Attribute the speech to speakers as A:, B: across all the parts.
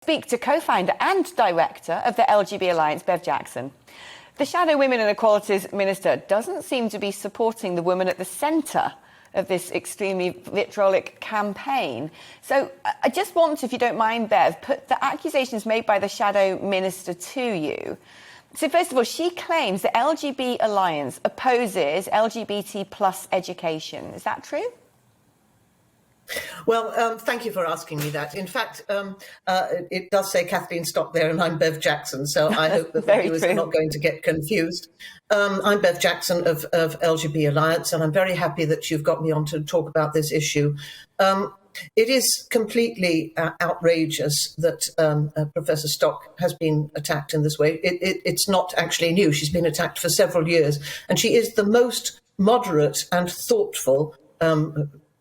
A: Speak to co-founder and director of the LGB Alliance, Bev Jackson. The Shadow Women and Equalities Minister doesn't seem to be supporting the woman at the centre of this extremely vitriolic campaign. So I just want, if you don't mind, Bev, put the accusations made by the Shadow Minister to you. So first of all, she claims the LGB Alliance opposes LGBT plus education. Is that true?
B: Well, thank you for asking me that. In fact, it does say Kathleen Stock there, and I'm Bev Jackson, so I hope that the viewers are not going to get confused. I'm Bev Jackson of LGB Alliance, and I'm very happy that you've got me on to talk about this issue. It is completely outrageous that Professor Stock has been attacked in this way. It's not actually new. She's been attacked for several years, and she is the most moderate and thoughtful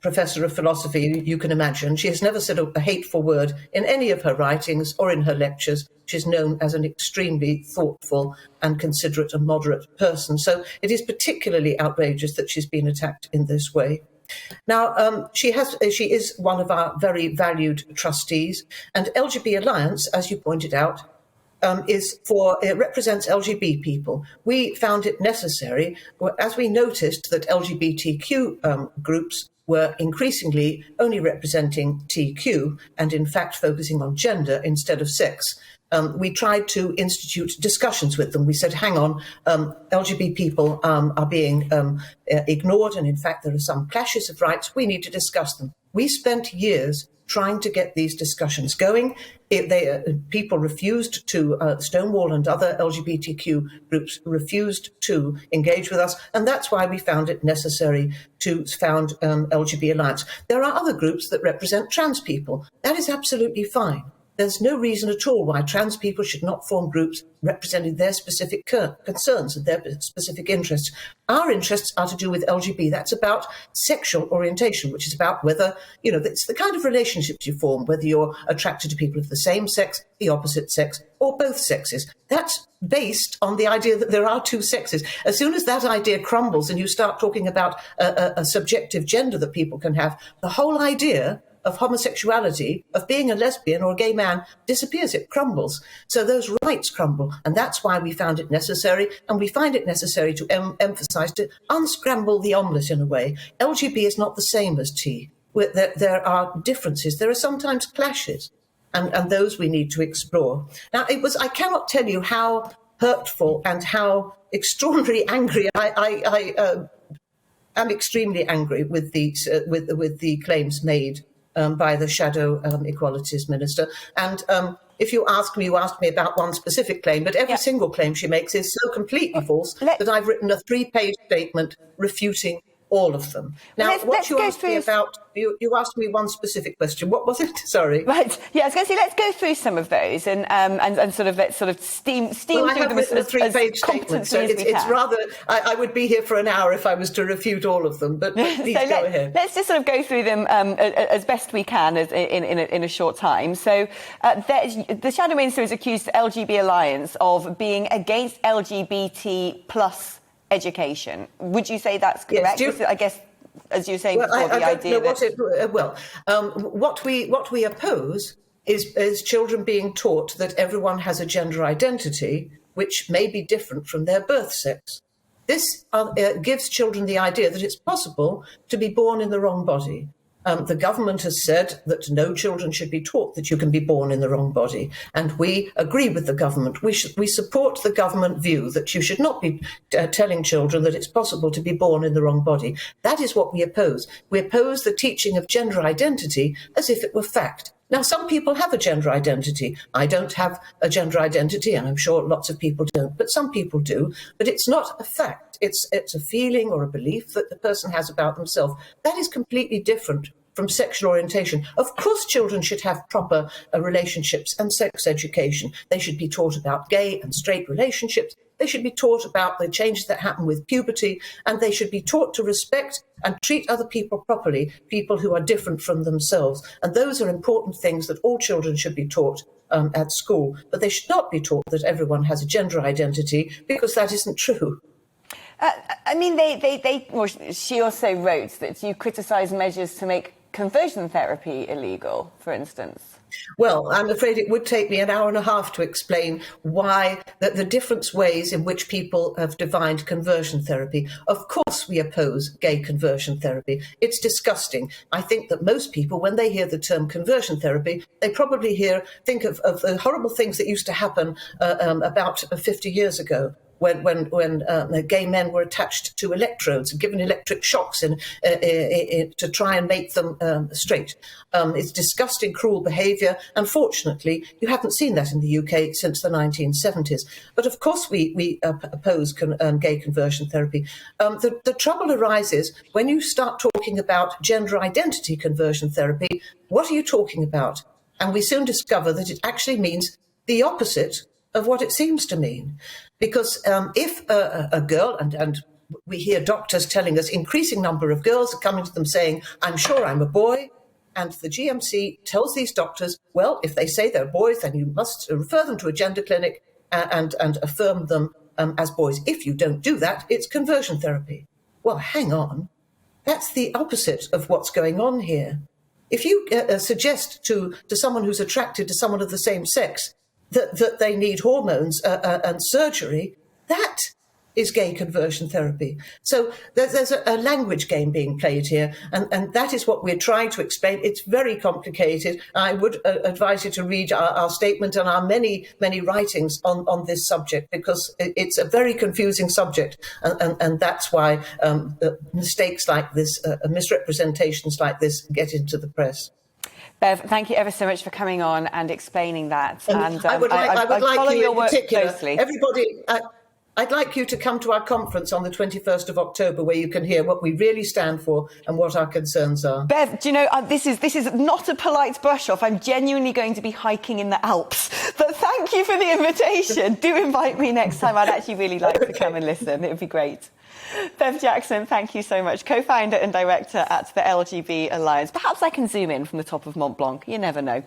B: professor of philosophy you can imagine. She has never said a hateful word in any of her writings or in her lectures. She's known as an extremely thoughtful and considerate and moderate person. So it is particularly outrageous that she's been attacked in this way. Now, she is one of our very valued trustees, and LGB Alliance, as you pointed out, it represents LGBT people. We found it necessary, as we noticed that LGBTQ groups were increasingly only representing TQ and in fact focusing on gender instead of sex. We tried to institute discussions with them. We said, hang on, LGBT people are being ignored, and in fact there are some clashes of rights. We need to discuss them. We spent years trying to get these discussions going. People refused to, Stonewall and other LGBTQ groups refused to engage with us, and that's why we found it necessary to found LGB Alliance. There are other groups that represent trans people. That is absolutely fine. There's no reason at all why trans people should not form groups representing their specific concerns and their specific interests. Our interests are to do with LGB. That's about sexual orientation, which is about whether, it's the kind of relationships you form, whether you're attracted to people of the same sex, the opposite sex, or both sexes. That's based on the idea that there are two sexes. As soon as that idea crumbles and you start talking about a subjective gender that people can have, the whole idea of homosexuality, of being a lesbian or a gay man, disappears. It crumbles. So those rights crumble. And that's why we found it necessary. And we find it necessary to emphasize, to unscramble the omelette in a way. LGB is not the same as T. There are differences. There are sometimes clashes. And those we need to explore. Now, I cannot tell you how hurtful and how extraordinarily angry I am extremely angry with the claims made by the Shadow Equalities Minister. And if you asked me about one specific claim, but every single claim she makes is so completely false that I've written a 3-page statement refuting all of them. Now, what you asked me about, you asked me one specific question. What was it? Sorry.
A: Right. Yeah, I was going to say, let's go through some of those and sort of steam through them as
B: 3-page statement, so it's rather, I would be here for an hour if I was to refute all of them, but please go ahead.
A: Let's just sort of go through them as best we can in a short time. So the Shadow Minister has accused the LGB Alliance of being against LGBT plus education. Would you say that's correct? Yes, I guess, as you were saying before, the idea
B: what we oppose is children being taught that everyone has a gender identity which may be different from their birth sex. This gives children the idea that it's possible to be born in the wrong body. The government has said that no children should be taught that you can be born in the wrong body. And we agree with the government. We support the government view that you should not be telling children that it's possible to be born in the wrong body. That is what we oppose. We oppose the teaching of gender identity as if it were fact. Now, some people have a gender identity. I don't have a gender identity, and I'm sure lots of people don't, but some people do. But it's not a fact. It's a feeling or a belief that the person has about themselves. That is completely different from sexual orientation. Of course, children should have proper relationships and sex education. They should be taught about gay and straight relationships. They should be taught about the changes that happen with puberty, and they should be taught to respect and treat other people properly, people who are different from themselves. And those are important things that all children should be taught at school. But they should not be taught that everyone has a gender identity, because that isn't true.
A: She also wrote that you criticise measures to make conversion therapy illegal, for instance.
B: Well, I'm afraid it would take me an hour and a half to explain why the different ways in which people have defined conversion therapy. Of course, we oppose gay conversion therapy. It's disgusting. I think that most people, when they hear the term conversion therapy, they probably think of the horrible things that used to happen about 50 years ago, when gay men were attached to electrodes and given electric shocks to try and make them straight. It's disgusting, cruel behaviour. Unfortunately, you haven't seen that in the UK since the 1970s. But of course we oppose gay conversion therapy. The trouble arises when you start talking about gender identity conversion therapy. What are you talking about? And we soon discover that it actually means the opposite of what it seems to mean. Because if a girl, and we hear doctors telling us increasing number of girls are coming to them saying, I'm sure I'm a boy, and the GMC tells these doctors, well, if they say they're boys, then you must refer them to a gender clinic and affirm them as boys. If you don't do that, it's conversion therapy. Well, hang on. That's the opposite of what's going on here. If you suggest to someone who's attracted to someone of the same sex that they need hormones and surgery, that is gay conversion therapy. So there's a language game being played here, and that is what we're trying to explain. It's very complicated. I would advise you to read our statement and our many, many writings on this subject, because it's a very confusing subject, and that's why mistakes like this, misrepresentations like this get into the press.
A: Bev, thank you ever so much for coming on and explaining that.
B: And I would like you in particular,
A: closely.
B: Everybody, I'd like you to come to our conference on the 21st of October, where you can hear what we really stand for and what our concerns are.
A: Bev, do you know, this is not a polite brush off. I'm genuinely going to be hiking in the Alps. But thank you for the invitation. Do invite me next time. I'd actually really like to come and listen. It would be great. Bev Jackson, thank you so much. Co-founder and director at the LGB Alliance. Perhaps I can zoom in from the top of Mont Blanc. You never know.